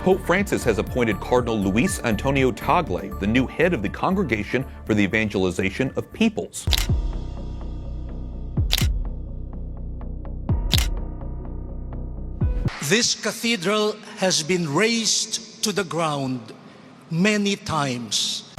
Pope Francis has appointed Cardinal Luis Antonio Tagle the new head of the Congregation for the Evangelization of Peoples. This cathedral has been razed to the ground many times.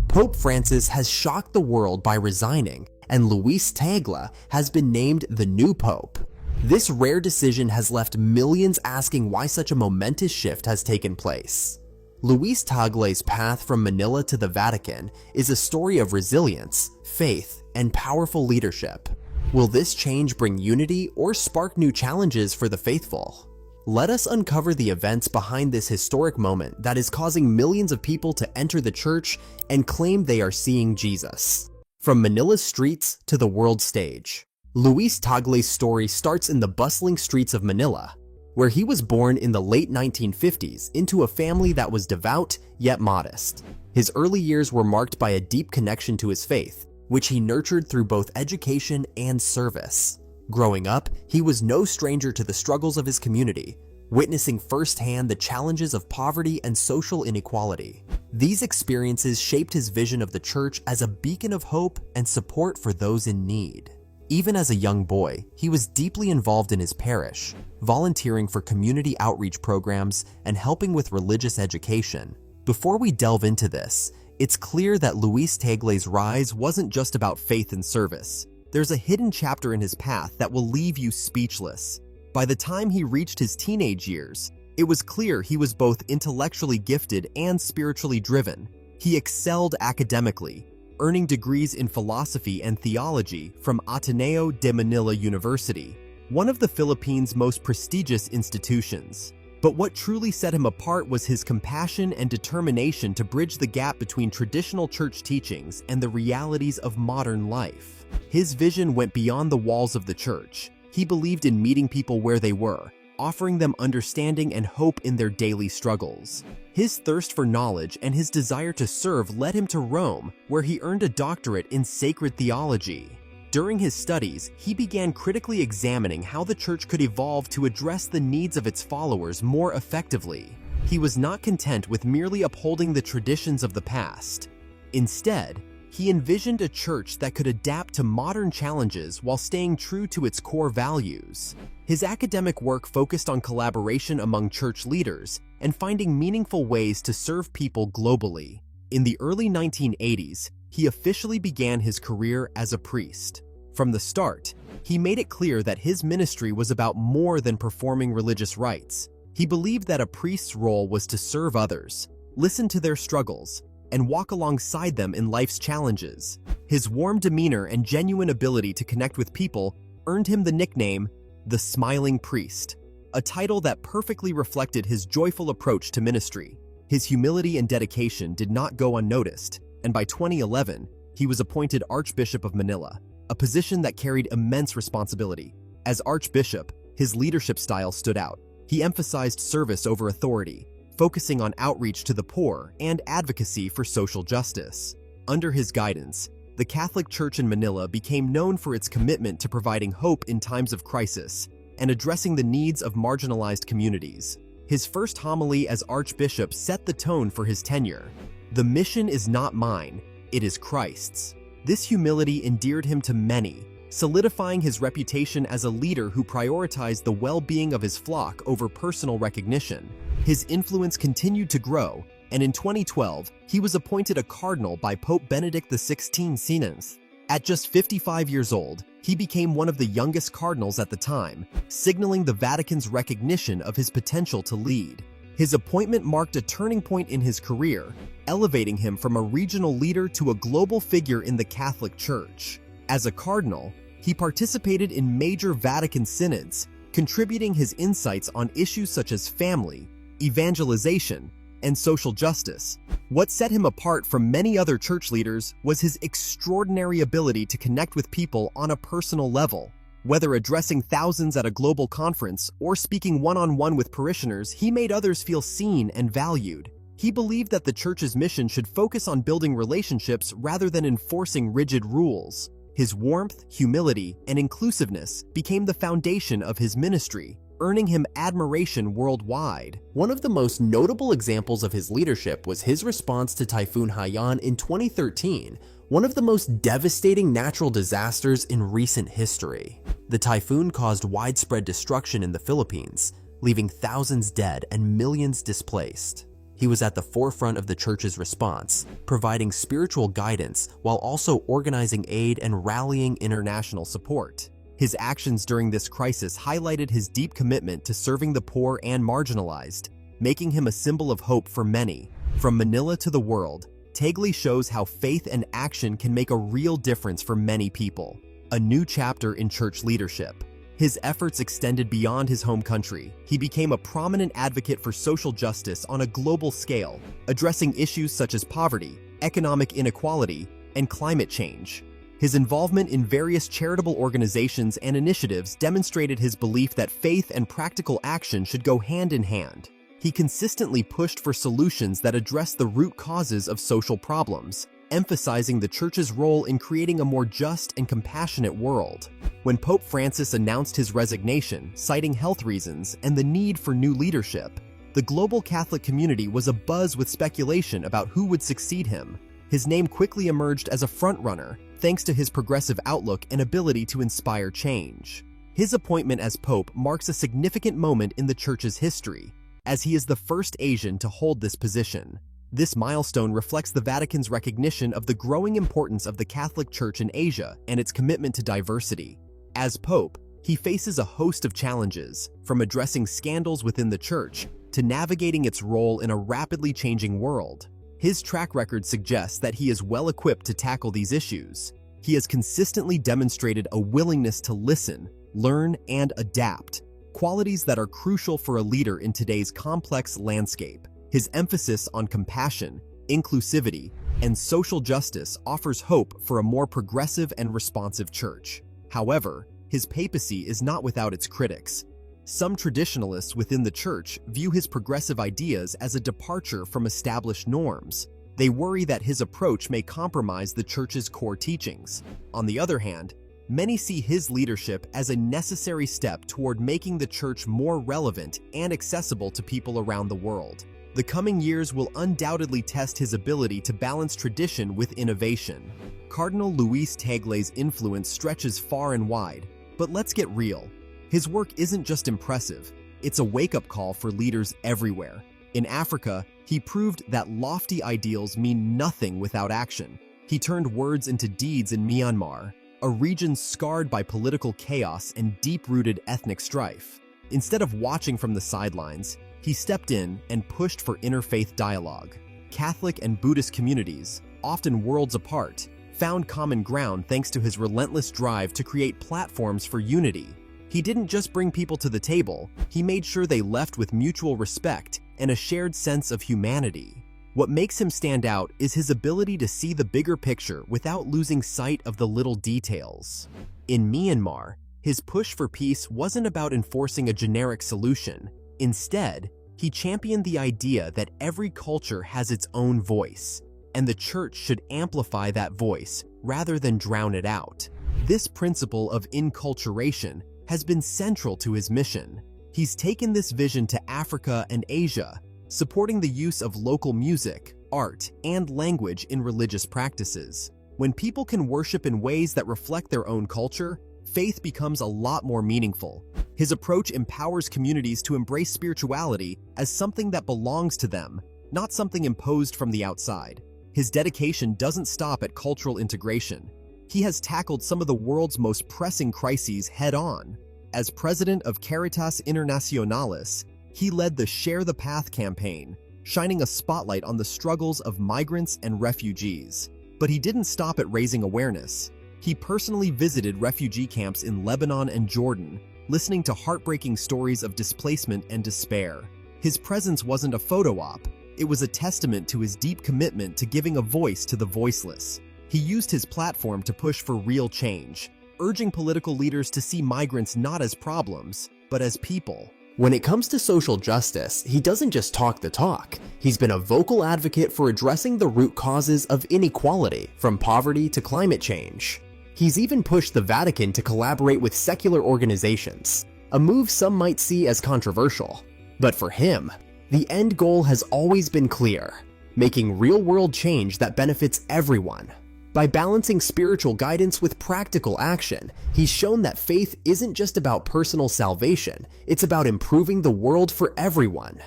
Pope Francis has shocked the world by resigning, and Luis Tagle has been named the new pope. This rare decision has left millions asking why such a momentous shift has taken place. Luis Tagle's path from Manila to the Vatican is a story of resilience, faith, and powerful leadership. Will this change bring unity or spark new challenges for the faithful? Let us uncover the events behind this historic moment that is causing millions of people to enter the church and claim they are seeing Jesus. From Manila's streets to the world stage, Luis Tagle's story starts in the bustling streets of Manila, where he was born in the late 1950s into a family that was devout yet modest. His early years were marked by a deep connection to his faith, which he nurtured through both education and service. Growing up, he was no stranger to the struggles of his community, witnessing firsthand the challenges of poverty and social inequality. These experiences shaped his vision of the church as a beacon of hope and support for those in need. Even as a young boy, he was deeply involved in his parish, volunteering for community outreach programs and helping with religious education. Before we delve into this, it's clear that Luis Tagle's rise wasn't just about faith and service. There's a hidden chapter in his path that will leave you speechless. By the time he reached his teenage years, it was clear he was both intellectually gifted and spiritually driven. He excelled academically, earning degrees in philosophy and theology from Ateneo de Manila University, one of the Philippines' most prestigious institutions. But what truly set him apart was his compassion and determination to bridge the gap between traditional church teachings and the realities of modern life. His vision went beyond the walls of the church. He believed in meeting people where they were, offering them understanding and hope in their daily struggles. His thirst for knowledge and his desire to serve led him to Rome, where he earned a doctorate in sacred theology. During his studies, he began critically examining how the church could evolve to address the needs of its followers more effectively. He was not content with merely upholding the traditions of the past. Instead, he envisioned a church that could adapt to modern challenges while staying true to its core values. His academic work focused on collaboration among church leaders and finding meaningful ways to serve people globally. In the early 1980s, he officially began his career as a priest. From the start, he made it clear that his ministry was about more than performing religious rites. He believed that a priest's role was to serve others, listen to their struggles, and walk alongside them in life's challenges. His warm demeanor and genuine ability to connect with people earned him the nickname, the Smiling Priest, a title that perfectly reflected his joyful approach to ministry. His humility and dedication did not go unnoticed, and by 2011, he was appointed Archbishop of Manila, a position that carried immense responsibility. As Archbishop, his leadership style stood out. He emphasized service over authority, focusing on outreach to the poor and advocacy for social justice. Under his guidance, the Catholic Church in Manila became known for its commitment to providing hope in times of crisis and addressing the needs of marginalized communities. His first homily as Archbishop set the tone for his tenure. "The mission is not mine, it is Christ's." This humility endeared him to many, solidifying his reputation as a leader who prioritized the well-being of his flock over personal recognition. His influence continued to grow, and in 2012, he was appointed a cardinal by Pope Benedict XVI. At just 55 years old, he became one of the youngest cardinals at the time, signaling the Vatican's recognition of his potential to lead. His appointment marked a turning point in his career, elevating him from a regional leader to a global figure in the Catholic Church. As a cardinal, he participated in major Vatican synods, contributing his insights on issues such as family, evangelization, and social justice. What set him apart from many other church leaders was his extraordinary ability to connect with people on a personal level. Whether addressing thousands at a global conference or speaking one-on-one with parishioners, he made others feel seen and valued. He believed that the church's mission should focus on building relationships rather than enforcing rigid rules. His warmth, humility, and inclusiveness became the foundation of his ministry, earning him admiration worldwide. One of the most notable examples of his leadership was his response to Typhoon Haiyan in 2013, one of the most devastating natural disasters in recent history. The typhoon caused widespread destruction in the Philippines, leaving thousands dead and millions displaced. He was at the forefront of the church's response, providing spiritual guidance while also organizing aid and rallying international support. His actions during this crisis highlighted his deep commitment to serving the poor and marginalized, making him a symbol of hope for many. From Manila to the world, Tagle shows how faith and action can make a real difference for many people. A new chapter in church leadership. His efforts extended beyond his home country. He became a prominent advocate for social justice on a global scale, addressing issues such as poverty, economic inequality, and climate change. His involvement in various charitable organizations and initiatives demonstrated his belief that faith and practical action should go hand in hand. He consistently pushed for solutions that address the root causes of social problems, emphasizing the church's role in creating a more just and compassionate world. When Pope Francis announced his resignation, citing health reasons and the need for new leadership, the global Catholic community was abuzz with speculation about who would succeed him. His name quickly emerged as a frontrunner, thanks to his progressive outlook and ability to inspire change. His appointment as Pope marks a significant moment in the church's history, as he is the first Asian to hold this position. This milestone reflects the Vatican's recognition of the growing importance of the Catholic Church in Asia and its commitment to diversity. As Pope, he faces a host of challenges, from addressing scandals within the Church to navigating its role in a rapidly changing world. His track record suggests that he is well equipped to tackle these issues. He has consistently demonstrated a willingness to listen, learn, and adapt, qualities that are crucial for a leader in today's complex landscape. His emphasis on compassion, inclusivity, and social justice offers hope for a more progressive and responsive church. However, his papacy is not without its critics. Some traditionalists within the church view his progressive ideas as a departure from established norms. They worry that his approach may compromise the church's core teachings. On the other hand, many see his leadership as a necessary step toward making the church more relevant and accessible to people around the world. The coming years will undoubtedly test his ability to balance tradition with innovation. Cardinal Luis Tagle's influence stretches far and wide, but let's get real. His work isn't just impressive, it's a wake-up call for leaders everywhere. In Africa, he proved that lofty ideals mean nothing without action. He turned words into deeds in Myanmar, a region scarred by political chaos and deep-rooted ethnic strife. Instead of watching from the sidelines, he stepped in and pushed for interfaith dialogue. Catholic and Buddhist communities, often worlds apart, found common ground thanks to his relentless drive to create platforms for unity. He didn't just bring people to the table, he made sure they left with mutual respect and a shared sense of humanity. What makes him stand out is his ability to see the bigger picture without losing sight of the little details. In Myanmar, his push for peace wasn't about enforcing a generic solution. Instead, he championed the idea that every culture has its own voice, and the church should amplify that voice rather than drown it out. This principle of inculturation has been central to his mission. He's taken this vision to Africa and Asia, supporting the use of local music, art, and language in religious practices. When people can worship in ways that reflect their own culture, faith becomes a lot more meaningful. His approach empowers communities to embrace spirituality as something that belongs to them, not something imposed from the outside. His dedication doesn't stop at cultural integration. He has tackled some of the world's most pressing crises head-on. As president of Caritas Internationalis, he led the Share the Path campaign, shining a spotlight on the struggles of migrants and refugees. But he didn't stop at raising awareness. He personally visited refugee camps in Lebanon and Jordan, listening to heartbreaking stories of displacement and despair. His presence wasn't a photo op, it was a testament to his deep commitment to giving a voice to the voiceless. He used his platform to push for real change, urging political leaders to see migrants not as problems, but as people. When it comes to social justice, he doesn't just talk the talk. He's been a vocal advocate for addressing the root causes of inequality, from poverty to climate change. He's even pushed the Vatican to collaborate with secular organizations. a move some might see as controversial. But for him, the end goal has always been clear: making real-world change that benefits everyone. By balancing spiritual guidance with practical action, he's shown that faith isn't just about personal salvation, it's about improving the world for everyone.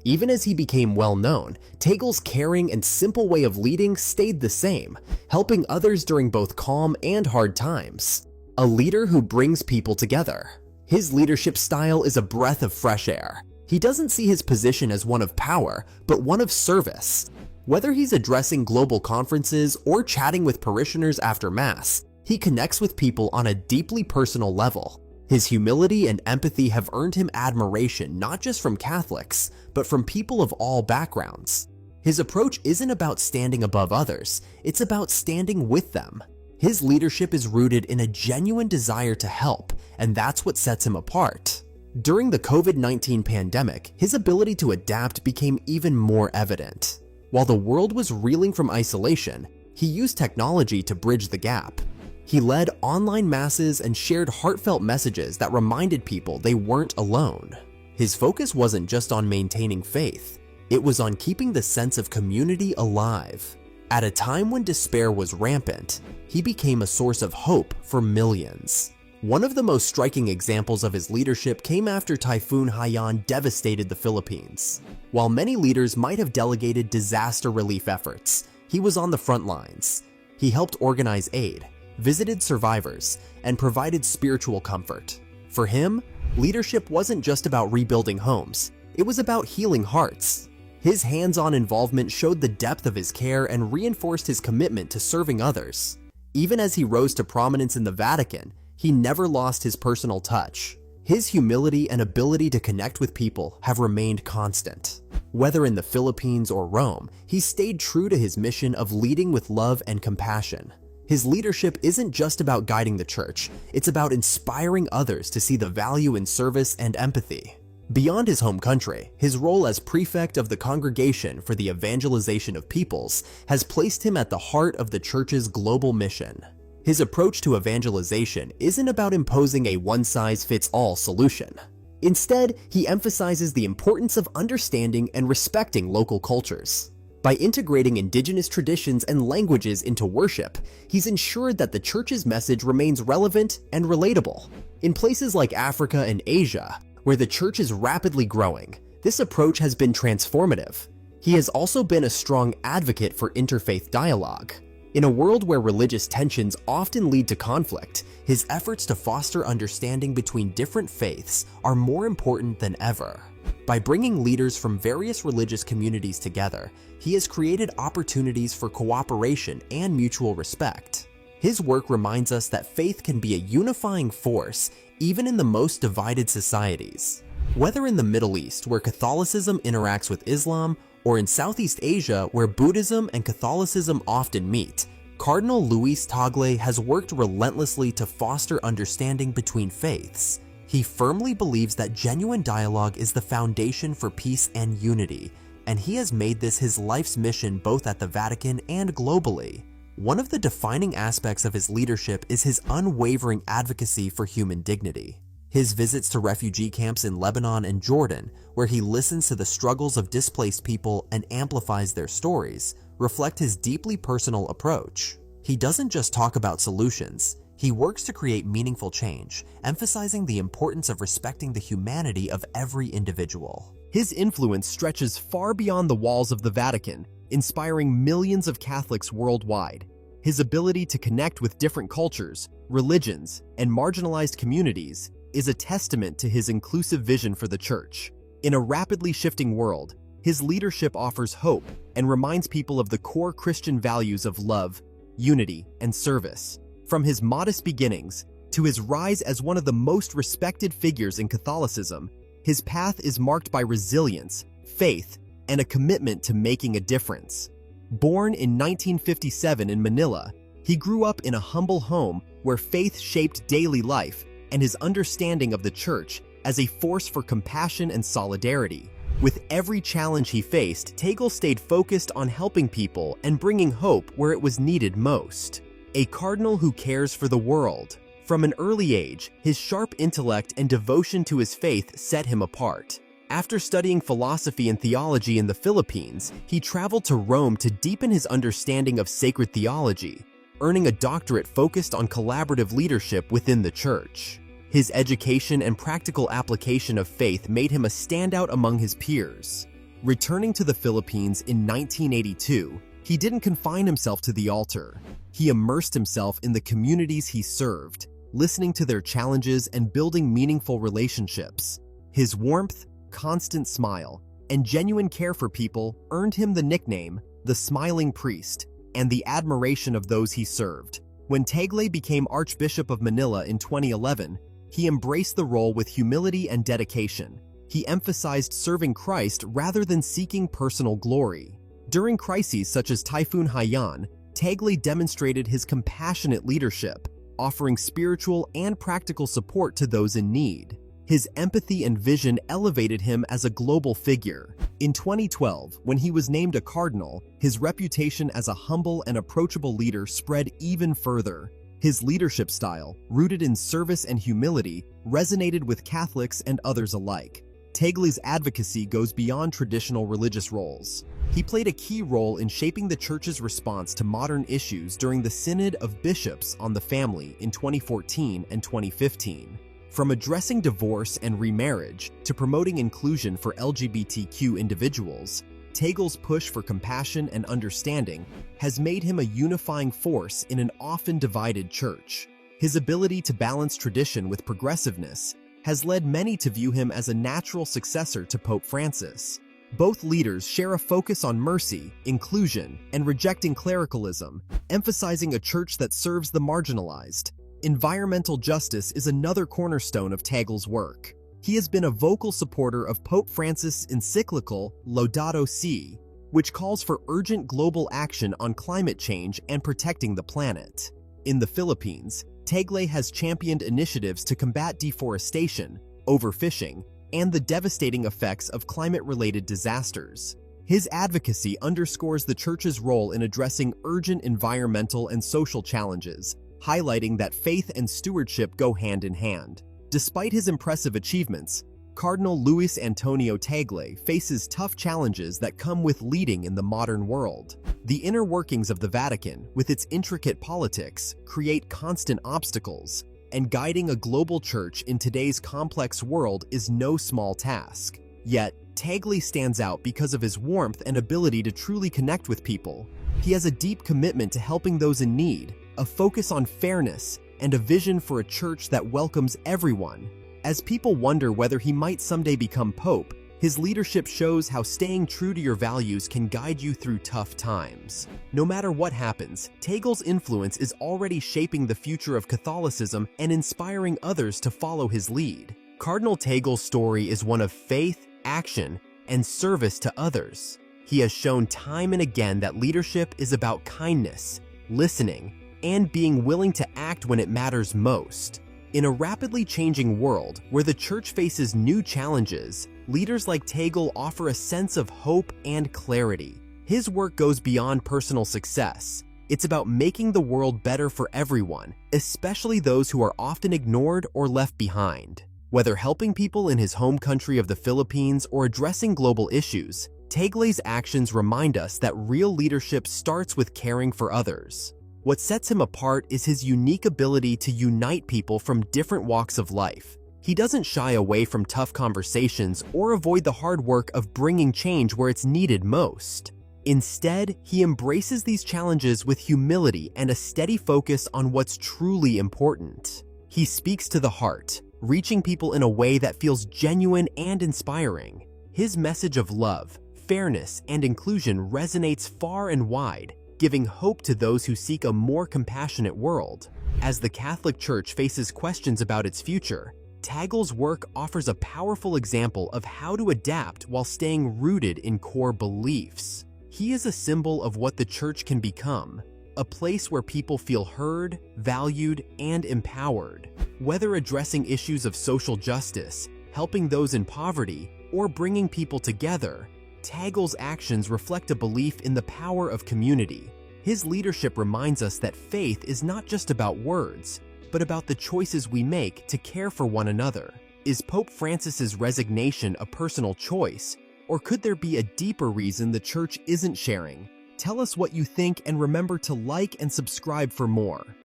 Even as he became well-known, Tagle's caring and simple way of leading stayed the same, helping others during both calm and hard times. A leader who brings people together. His leadership style is a breath of fresh air. He doesn't see his position as one of power, but one of service. Whether he's addressing global conferences or chatting with parishioners after Mass, he connects with people on a deeply personal level. His humility and empathy have earned him admiration not just from Catholics, but from people of all backgrounds. His approach isn't about standing above others, it's about standing with them. His leadership is rooted in a genuine desire to help, and that's what sets him apart. During the COVID-19 pandemic, his ability to adapt became even more evident. While the world was reeling from isolation, he used technology to bridge the gap. He led online masses and shared heartfelt messages that reminded people they weren't alone. His focus wasn't just on maintaining faith, it was on keeping the sense of community alive. At a time when despair was rampant, he became a source of hope for millions. One of the most striking examples of his leadership came after Typhoon Haiyan devastated the Philippines. While many leaders might have delegated disaster relief efforts, he was on the front lines. He helped organize aid, visited survivors, and provided spiritual comfort. For him, leadership wasn't just about rebuilding homes, it was about healing hearts. His hands-on involvement showed the depth of his care and reinforced his commitment to serving others. Even as he rose to prominence in the Vatican, he never lost his personal touch. His humility and ability to connect with people have remained constant. Whether in the Philippines or Rome, he stayed true to his mission of leading with love and compassion. His leadership isn't just about guiding the church, it's about inspiring others to see the value in service and empathy. Beyond his home country, his role as prefect of the Congregation for the Evangelization of Peoples has placed him at the heart of the church's global mission. His approach to evangelization isn't about imposing a one-size-fits-all solution. Instead, he emphasizes the importance of understanding and respecting local cultures. By integrating indigenous traditions and languages into worship, he's ensured that the church's message remains relevant and relatable. In places like Africa and Asia, where the church is rapidly growing, this approach has been transformative. He has also been a strong advocate for interfaith dialogue. In a world where religious tensions often lead to conflict, his efforts to foster understanding between different faiths are more important than ever. By bringing leaders from various religious communities together, he has created opportunities for cooperation and mutual respect. His work reminds us that faith can be a unifying force even in the most divided societies. Whether in the Middle East, where Catholicism interacts with Islam, or in Southeast Asia, where Buddhism and Catholicism often meet, Cardinal Luis Tagle has worked relentlessly to foster understanding between faiths. He firmly believes that genuine dialogue is the foundation for peace and unity, and he has made this his life's mission both at the Vatican and globally. One of the defining aspects of his leadership is his unwavering advocacy for human dignity. His visits to refugee camps in Lebanon and Jordan, where he listens to the struggles of displaced people and amplifies their stories, reflect his deeply personal approach. He doesn't just talk about solutions, he works to create meaningful change, emphasizing the importance of respecting the humanity of every individual. His influence stretches far beyond the walls of the Vatican, inspiring millions of Catholics worldwide. His ability to connect with different cultures, religions, and marginalized communities is a testament to his inclusive vision for the church. In a rapidly shifting world, his leadership offers hope and reminds people of the core Christian values of love, unity, and service. From his modest beginnings to his rise as one of the most respected figures in Catholicism, his path is marked by resilience, faith, and a commitment to making a difference. Born in 1957 in Manila, he grew up in a humble home where faith shaped daily life and his understanding of the church as a force for compassion and solidarity. With every challenge he faced, Tagle stayed focused on helping people and bringing hope where it was needed most. A cardinal who cares for the world, From an early age, his sharp intellect and devotion to his faith set him apart. After studying philosophy and theology in the Philippines, he traveled to Rome to deepen his understanding of sacred theology, earning a doctorate focused on collaborative leadership within the church. His education and practical application of faith made him a standout among his peers. Returning to the Philippines in 1982, he didn't confine himself to the altar. He immersed himself in the communities he served, listening to their challenges and building meaningful relationships. His warmth, constant smile, and genuine care for people earned him the nickname, the Smiling Priest, and the admiration of those he served. When Tagle became Archbishop of Manila in 2011, he embraced the role with humility and dedication. He emphasized serving Christ rather than seeking personal glory. During crises such as Typhoon Haiyan, Tagle demonstrated his compassionate leadership, offering spiritual and practical support to those in need. His empathy and vision elevated him as a global figure. In 2012, when he was named a cardinal, his reputation as a humble and approachable leader spread even further. His leadership style, rooted in service and humility, resonated with Catholics and others alike. Tagle's advocacy goes beyond traditional religious roles. He played a key role in shaping the Church's response to modern issues during the Synod of Bishops on the Family in 2014 and 2015. From addressing divorce and remarriage to promoting inclusion for LGBTQ individuals, Tagle's push for compassion and understanding has made him a unifying force in an often divided church. His ability to balance tradition with progressiveness has led many to view him as a natural successor to Pope Francis. Both leaders share a focus on mercy, inclusion, and rejecting clericalism, emphasizing a church that serves the marginalized. Environmental justice is another cornerstone of Tagle's work. He has been a vocal supporter of Pope Francis' encyclical Laudato Si', which calls for urgent global action on climate change and protecting the planet. In the Philippines, Tagle has championed initiatives to combat deforestation, overfishing, and the devastating effects of climate-related disasters. His advocacy underscores the Church's role in addressing urgent environmental and social challenges, highlighting that faith and stewardship go hand in hand. Despite his impressive achievements, Cardinal Luis Antonio Tagle faces tough challenges that come with leading in the modern world. The inner workings of the Vatican, with its intricate politics, create constant obstacles, and guiding a global church in today's complex world is no small task. Yet, Tagle stands out because of his warmth and ability to truly connect with people. He has a deep commitment to helping those in need, a focus on fairness, and a vision for a church that welcomes everyone. As people wonder whether he might someday become Pope, his leadership shows how staying true to your values can guide you through tough times. No matter what happens, Tagle's influence is already shaping the future of Catholicism and inspiring others to follow his lead. Cardinal Tagle's story is one of faith, action, and service to others. He has shown time and again that leadership is about kindness, listening, and being willing to act when it matters most. In a rapidly changing world where the Church faces new challenges, leaders like Tagle offer a sense of hope and clarity. His work goes beyond personal success. It's about making the world better for everyone, especially those who are often ignored or left behind. Whether helping people in his home country of the Philippines or addressing global issues, Tagle's actions remind us that real leadership starts with caring for others. What sets him apart is his unique ability to unite people from different walks of life. He doesn't shy away from tough conversations or avoid the hard work of bringing change where it's needed most. Instead, he embraces these challenges with humility and a steady focus on what's truly important. He speaks to the heart, reaching people in a way that feels genuine and inspiring. His message of love, fairness, and inclusion resonates far and wide, giving hope to those who seek a more compassionate world. As the Catholic Church faces questions about its future, Tagle's work offers a powerful example of how to adapt while staying rooted in core beliefs. He is a symbol of what the Church can become, a place where people feel heard, valued, and empowered. Whether addressing issues of social justice, helping those in poverty, or bringing people together, Tagle's actions reflect a belief in the power of community. His leadership reminds us that faith is not just about words, but about the choices we make to care for one another. Is Pope Francis's resignation a personal choice, or could there be a deeper reason the Church isn't sharing? Tell us what you think and remember to like and subscribe for more.